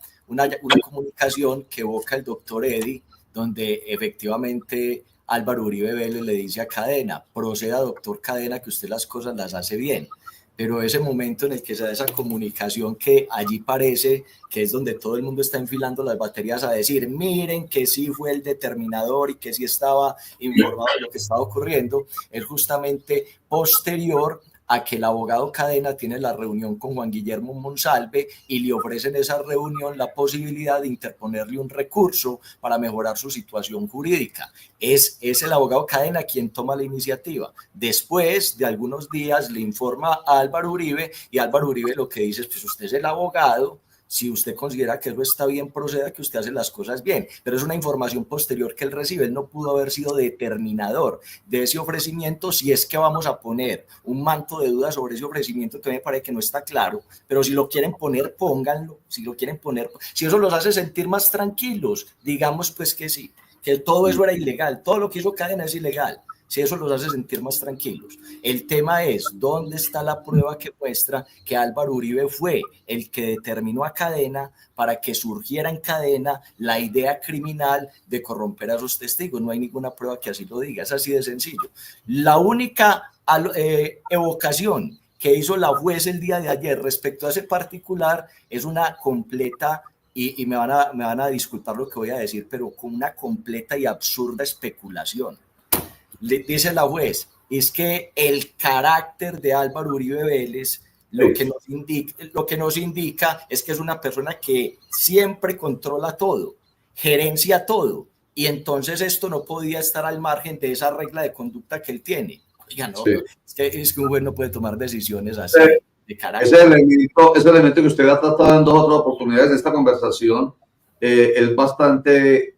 comunicación que evoca el doctor Eddy, donde efectivamente Álvaro Uribe Vélez le dice a Cadena: proceda, doctor Cadena, que usted las cosas las hace bien. Pero ese momento en el que se da esa comunicación, que allí parece que es donde todo el mundo está enfilando las baterías a decir: miren que sí fue el determinador y que sí estaba informado de lo que estaba ocurriendo, es justamente posterior a que el abogado Cadena tiene la reunión con Juan Guillermo Monsalve y le ofrecen esa reunión la posibilidad de interponerle un recurso para mejorar su situación jurídica. Es el abogado Cadena quien toma la iniciativa. Después de algunos días le informa a Álvaro Uribe, y Álvaro Uribe lo que dice es: pues usted es el abogado, si usted considera que eso está bien, proceda, que usted hace las cosas bien. Pero es una información posterior que él recibe. Él no pudo haber sido determinador de ese ofrecimiento, si es que vamos a poner un manto de dudas sobre ese ofrecimiento, que me parece que no está claro. Pero si lo quieren poner, pónganlo. Si lo quieren poner, si eso los hace sentir más tranquilos, digamos pues que sí, que todo eso era ilegal, todo lo que hizo Cadena es ilegal. Si eso los hace sentir más tranquilos. El tema es: ¿dónde está la prueba que muestra que Álvaro Uribe fue el que determinó a Cadena para que surgiera en Cadena la idea criminal de corromper a esos testigos? No hay ninguna prueba que así lo diga, es así de sencillo. La única evocación que hizo la juez el día de ayer respecto a ese particular es una completa, y me van a disculpar lo que voy a decir, pero con una completa y absurda especulación. Le dice la juez: es que el carácter de Álvaro Uribe Vélez lo que nos indica es que es una persona que siempre controla todo, gerencia todo, y entonces esto no podía estar al margen de esa regla de conducta que él tiene. Oiga, no, sí. es que un juez no puede tomar decisiones así de carácter. Ese elemento que usted ha tratado en 2 o 3 oportunidades de esta conversación es bastante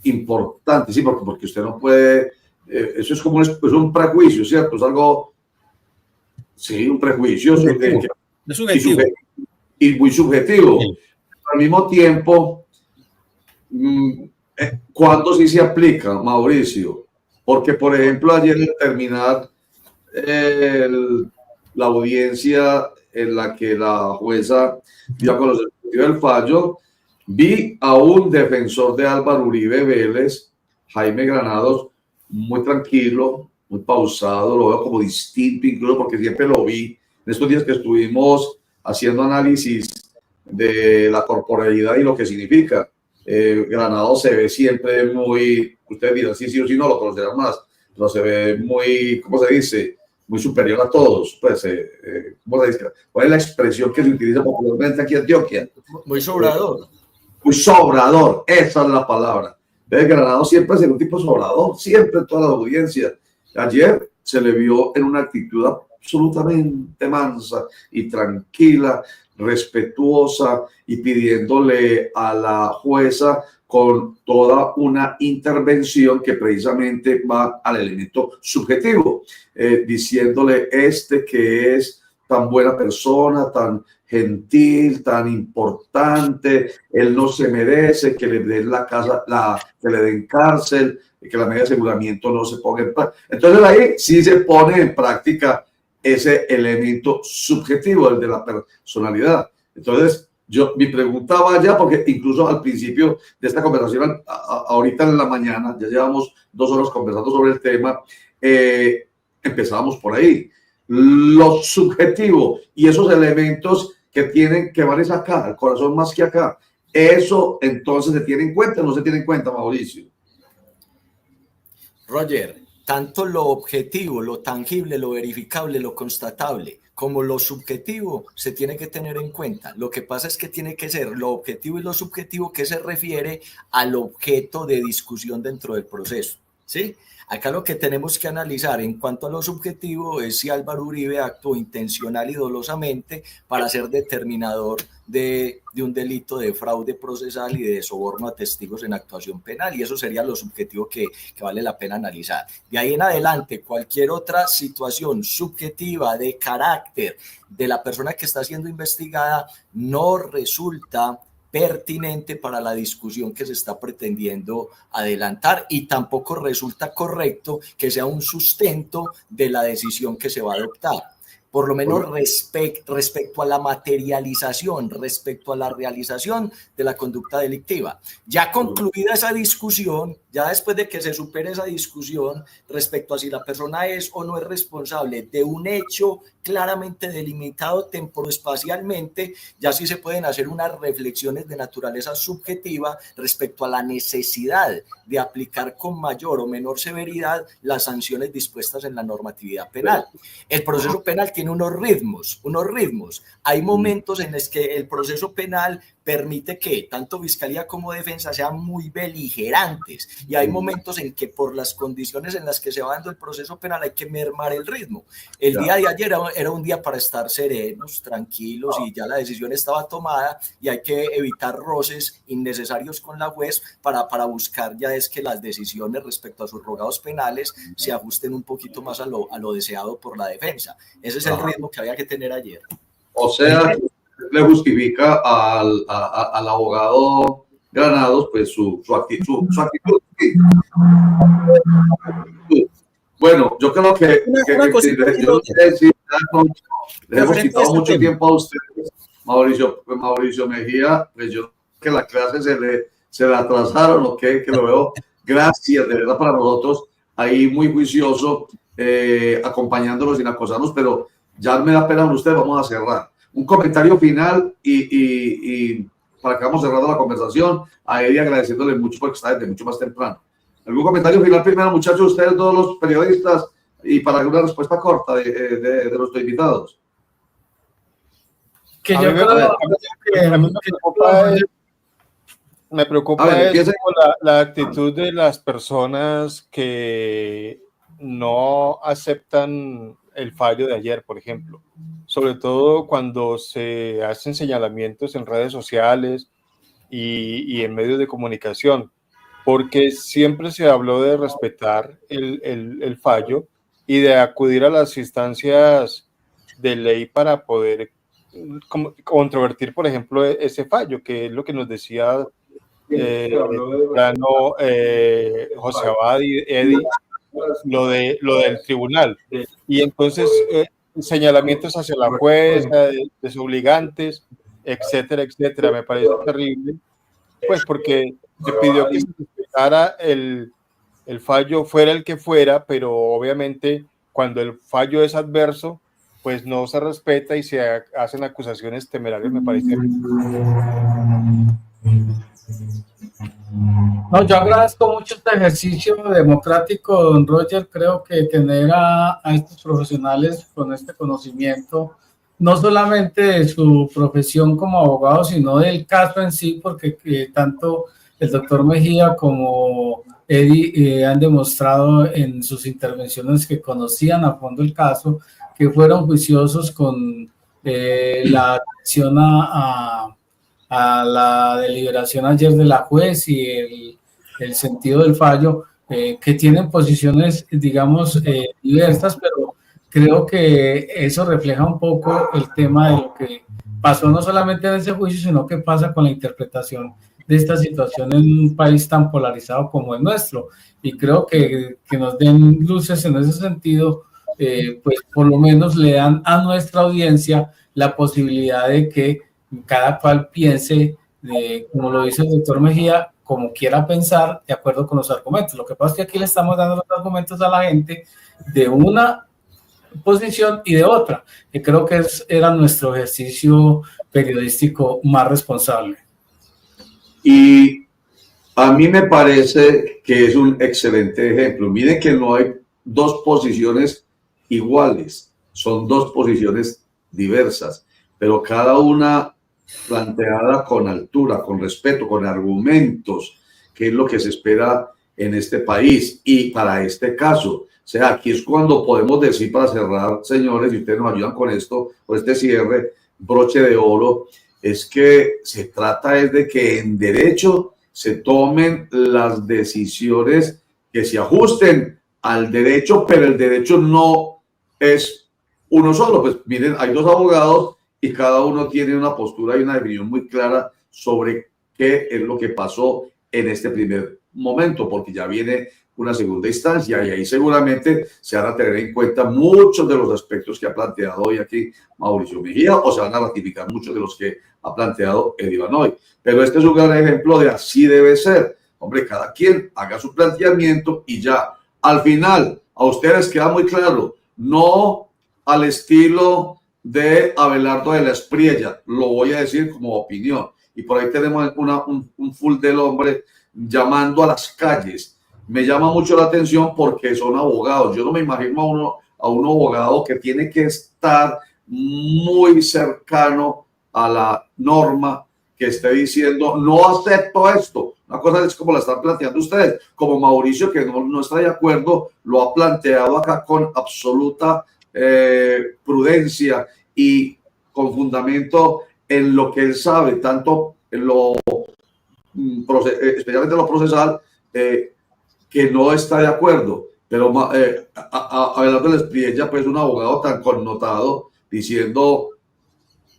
importante, sí, porque usted no puede... eso es como un prejuicio, ¿cierto? Es algo, sí, un prejuicio y muy subjetivo. Sí. Al mismo tiempo, ¿cuándo sí se aplica, Mauricio? Porque, por ejemplo, ayer al terminar la audiencia en la que la jueza dio a conocer el fallo, vi a un defensor de Álvaro Uribe Vélez, Jaime Granados, muy tranquilo, muy pausado, lo veo como distinto incluso porque siempre lo vi en estos días que estuvimos haciendo análisis de la corporalidad y lo que significa. Granados se ve siempre muy, ustedes dirán sí o sí no, lo conocerán más, pero se ve muy, ¿cómo se dice? Muy superior a todos. Pues, ¿cómo se dice? ¿Cuál es la expresión que se utiliza popularmente aquí en Antioquia? Muy sobrador. Muy sobrador, esa es la palabra. Granados siempre es un tipo sobrador, siempre en todas las audiencias. Ayer se le vio en una actitud absolutamente mansa y tranquila, respetuosa y pidiéndole a la jueza con toda una intervención que precisamente va al elemento subjetivo, diciéndole que es tan buena persona, tan gentil, tan importante, él no se merece que le den la casa, que le den cárcel, que la medida de aseguramiento no se ponga en práctica. Entonces ahí sí se pone en práctica ese elemento subjetivo, el de la personalidad. Entonces, mi pregunta vaya, porque incluso al principio de esta conversación, ahorita en la mañana, ya llevamos 2 horas conversando sobre el tema, empezábamos por ahí. Lo subjetivo y esos elementos que van es acá, el corazón más que acá. Eso entonces se tiene en cuenta o no se tiene en cuenta, Mauricio. Roger, tanto lo objetivo, lo tangible, lo verificable, lo constatable, como lo subjetivo se tiene que tener en cuenta. Lo que pasa es que tiene que ser lo objetivo y lo subjetivo que se refiere al objeto de discusión dentro del proceso, ¿sí? Acá lo que tenemos que analizar en cuanto a lo subjetivo es si Álvaro Uribe actuó intencional y dolosamente para ser determinador de un delito de fraude procesal y de soborno a testigos en actuación penal, y eso sería lo subjetivo que vale la pena analizar. De ahí en adelante, cualquier otra situación subjetiva de carácter de la persona que está siendo investigada no resulta pertinente para la discusión que se está pretendiendo adelantar y tampoco resulta correcto que sea un sustento de la decisión que se va a adoptar. Por lo menos respecto a la materialización, respecto a la realización de la conducta delictiva. Ya concluida esa discusión, ya después de que se supere esa discusión respecto a si la persona es o no es responsable de un hecho claramente delimitado temporoespacialmente, ya sí se pueden hacer unas reflexiones de naturaleza subjetiva respecto a la necesidad de aplicar con mayor o menor severidad las sanciones dispuestas en la normatividad penal. El proceso penal tiene unos ritmos. Hay momentos en los que el proceso penal permite que tanto fiscalía como defensa sean muy beligerantes, y hay momentos en que por las condiciones en las que se va dando el proceso penal hay que mermar el ritmo. El día de ayer era un día para estar serenos, tranquilos, y ya la decisión estaba tomada y hay que evitar roces innecesarios con la juez para buscar ya es que las decisiones respecto a sus rogados penales se ajusten un poquito más a lo deseado por la defensa. Ese es el ritmo que había que tener ayer. O sea, le justifica al abogado Granados pues su actitud. Bueno, yo creo que le hemos quitado mucho tiempo a ustedes, Mauricio Mejía, pues yo que la clase se le atrasaron, ¿ok? Que lo veo, gracias, de verdad, para nosotros, ahí muy juicioso, acompañándonos sin acosarnos, pero ya me da pena con usted, vamos a cerrar. Un comentario final y para que vamos cerrando la conversación, a Eddie agradeciéndole mucho porque está desde mucho más temprano. ¿Algún comentario final primero, muchachos, ustedes, todos los periodistas, y para una respuesta corta de nuestros invitados? Que yo creo que me preocupa la actitud de las personas que no aceptan el fallo de ayer, por ejemplo, sobre todo cuando se hacen señalamientos en redes sociales y en medios de comunicación, porque siempre se habló de respetar el fallo y de acudir a las instancias de ley para poder controvertir, por ejemplo, ese fallo, que es lo que nos decía José Abad y Eddie, lo del tribunal, y entonces señalamientos hacia la jueza, desobligantes, etcétera, etcétera. Me parece terrible, pues porque se pidió que se respetara el el fallo fuera el que fuera, pero obviamente cuando el fallo es adverso, pues no se respeta y se hacen acusaciones temerarias, me parece. No, yo agradezco mucho este ejercicio democrático, don Roger. Creo que tener a estos profesionales con este conocimiento, no solamente de su profesión como abogado, sino del caso en sí, porque tanto el doctor Mejía como Eddie han demostrado en sus intervenciones que conocían a fondo el caso, que fueron juiciosos con la atención a la deliberación ayer de la juez y el sentido del fallo, que tienen posiciones, digamos, diversas, pero creo que eso refleja un poco el tema de lo que pasó no solamente en ese juicio, sino que pasa con la interpretación de esta situación en un país tan polarizado como el nuestro. Y creo que nos den luces en ese sentido, pues por lo menos le dan a nuestra audiencia la posibilidad de que cada cual piense, como lo dice el doctor Mejía, como quiera pensar de acuerdo con los argumentos. Lo que pasa es que aquí le estamos dando los argumentos a la gente de una posición y de otra, que creo que era nuestro ejercicio periodístico más responsable. Y a mí me parece que es un excelente ejemplo. Miren que no hay dos posiciones iguales, son dos posiciones diversas, pero cada una planteada con altura, con respeto, con argumentos, que es lo que se espera en este país y para este caso. O sea, aquí es cuando podemos decir, para cerrar, señores, y ustedes nos ayudan con esto, con este cierre, broche de oro, es que se trata es de que en derecho se tomen las decisiones que se ajusten al derecho, pero el derecho no es uno solo. Pues miren, hay dos abogados y cada uno tiene una postura y una definición muy clara sobre qué es lo que pasó en este primer momento, porque ya viene una segunda instancia y ahí seguramente se van a tener en cuenta muchos de los aspectos que ha planteado hoy aquí Mauricio Mejía, o se van a ratificar muchos de los que ha planteado Eddie Banoy. Pero este es un gran ejemplo de así debe ser. Hombre, cada quien haga su planteamiento y ya. Al final, a ustedes queda muy claro, no al estilo de Abelardo de la Espriella, lo voy a decir como opinión. Y por ahí tenemos un full del hombre llamando a las calles. Me llama mucho la atención porque son abogados. Yo no me imagino a un abogado que tiene que estar muy cercano a la norma, que esté diciendo no acepto esto. Una cosa es como la están planteando ustedes, como Mauricio, que no está de acuerdo, lo ha planteado acá con absoluta prudencia y con fundamento en lo que él sabe, tanto en lo especialmente en lo procesal, que no está de acuerdo. Pero Abelardo de la Espriella, pues un abogado tan connotado, diciendo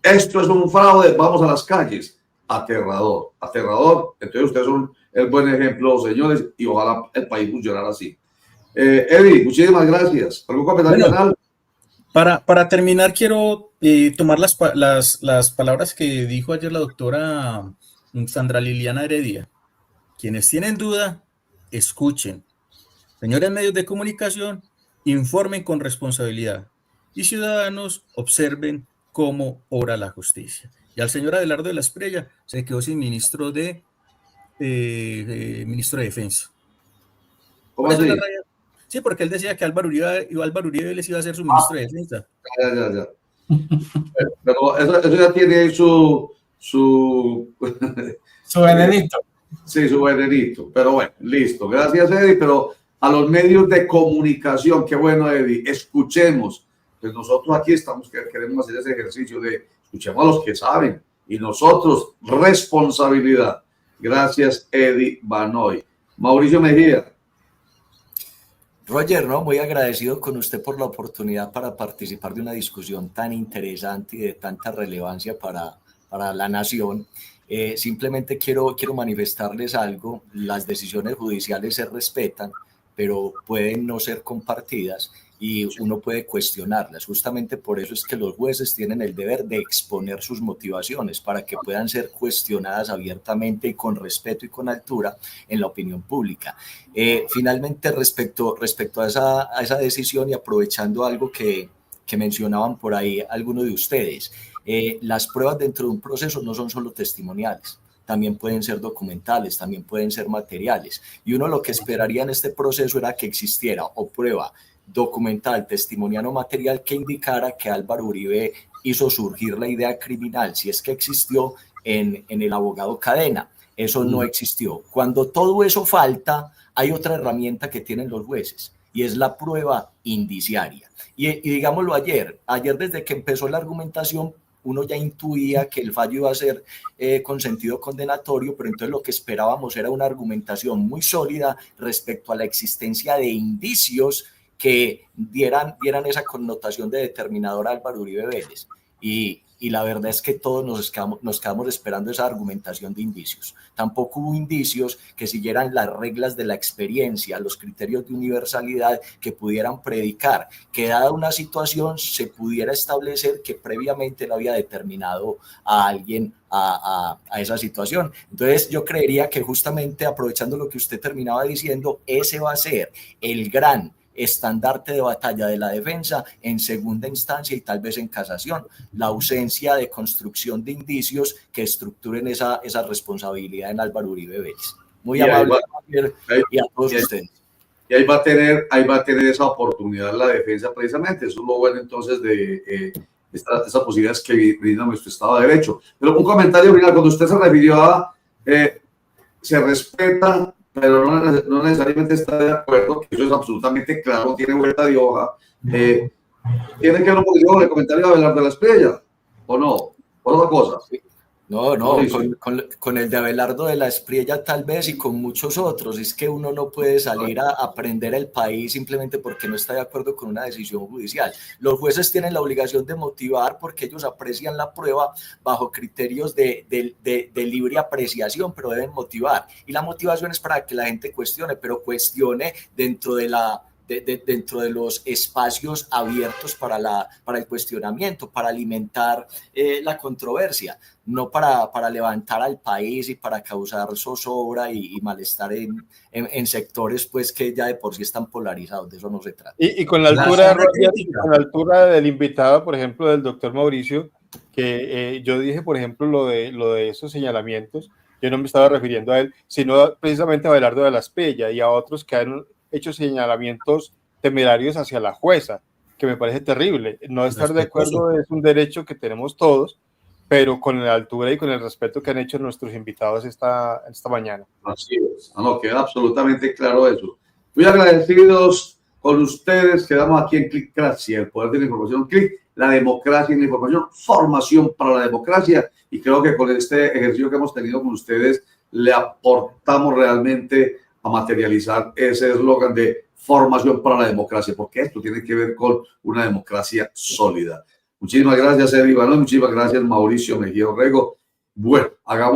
esto es un fraude, vamos a las calles. Aterrador, aterrador. Entonces ustedes son el buen ejemplo, señores, y ojalá el país funcionara así. Eddie, muchísimas gracias. ¿Algún comentario final? Para terminar, quiero tomar las palabras que dijo ayer la doctora Sandra Liliana Heredia. Quienes tienen duda, escuchen. Señores medios de comunicación, informen con responsabilidad. Y ciudadanos, observen cómo obra la justicia. Y al señor Abelardo de la Espriella se quedó sin ministro de Defensa. ¿Cómo así? Sí, porque él decía que Álvaro Uribe les iba a ser su ministro de Defensa. Ya. Pero eso ya tiene su venenito. Sí, su venenito. Pero bueno, listo. Gracias, Eddie. Pero a los medios de comunicación, qué bueno, Eddie, escuchemos. Pues nosotros aquí queremos hacer ese ejercicio de escuchemos a los que saben. Y nosotros, responsabilidad. Gracias, Eddie Banoy. Mauricio Mejía. Roger, ¿no? Muy agradecido con usted por la oportunidad para participar de una discusión tan interesante y de tanta relevancia para la nación. Simplemente quiero manifestarles algo. Las decisiones judiciales se respetan, pero pueden no ser compartidas y uno puede cuestionarlas. Justamente por eso es que los jueces tienen el deber de exponer sus motivaciones para que puedan ser cuestionadas abiertamente y con respeto y con altura en la opinión pública. Finalmente, respecto a esa decisión y aprovechando algo que mencionaban por ahí algunos de ustedes, las pruebas dentro de un proceso no son solo testimoniales, también pueden ser documentales, también pueden ser materiales. Y uno lo que esperaría en este proceso era que existiera o prueba documental, testimonial o material que indicara que Álvaro Uribe hizo surgir la idea criminal, si es que existió, en el abogado Cadena. Eso no existió. Cuando todo eso falta, hay otra herramienta que tienen los jueces y es la prueba indiciaria. Y digámoslo ayer desde que empezó la argumentación, uno ya intuía que el fallo iba a ser con sentido condenatorio, pero entonces lo que esperábamos era una argumentación muy sólida respecto a la existencia de indicios que dieran esa connotación de determinador a Álvaro Uribe Vélez. Y la verdad es que todos nos quedamos esperando esa argumentación de indicios. Tampoco hubo indicios que siguieran las reglas de la experiencia, los criterios de universalidad que pudieran predicar que dada una situación se pudiera establecer que previamente no había determinado a alguien a esa situación. Entonces yo creería que justamente aprovechando lo que usted terminaba diciendo, ese va a ser el gran estandarte de batalla de la defensa en segunda instancia y tal vez en casación, la ausencia de construcción de indicios que estructuren esa responsabilidad en Álvaro Uribe Vélez. Muy amable y a todos ustedes. Y ahí va a tener esa oportunidad la defensa precisamente. Eso es lo bueno entonces de esas posibilidades que brinda nuestro Estado de Derecho. Pero un comentario final, cuando usted se refirió a se respeta, pero no necesariamente está de acuerdo, que eso es absolutamente claro, no tiene vuelta de hoja. ¿Tiene que ver un poquito con el comentario de Abelardo de la Espriella o no? ¿Por otra cosa? No, con el de Abelardo de la Espriella tal vez y con muchos otros. Es que uno no puede salir a aprender el país simplemente porque no está de acuerdo con una decisión judicial. Los jueces tienen la obligación de motivar porque ellos aprecian la prueba bajo criterios de libre apreciación, pero deben motivar. Y la motivación es para que la gente cuestione, pero cuestione dentro de dentro de los espacios abiertos para el cuestionamiento, para alimentar la controversia, no para levantar al país y para causar zozobra y malestar en sectores pues que ya de por sí están polarizados. De eso no se trata. Y con la altura del invitado, por ejemplo, del doctor Mauricio, que yo dije, por ejemplo, lo de esos señalamientos, yo no me estaba refiriendo a él, sino precisamente a Abelardo de la Espriella y a otros que han hecho señalamientos temerarios hacia la jueza, que me parece terrible. No estar de acuerdo es un derecho que tenemos todos, pero con la altura y con el respeto que han hecho nuestros invitados esta mañana. Así es. No, queda absolutamente claro eso. Muy agradecidos con ustedes. Quedamos aquí en Clickracia, el poder de la información, Clic, la democracia y la información, formación para la democracia. Y creo que con este ejercicio que hemos tenido con ustedes, le aportamos realmente a materializar ese eslogan de formación para la democracia, porque esto tiene que ver con una democracia sólida. Muchísimas gracias, Eri Iván, muchísimas gracias, Mauricio Mejía Orrego. Bueno, hagamos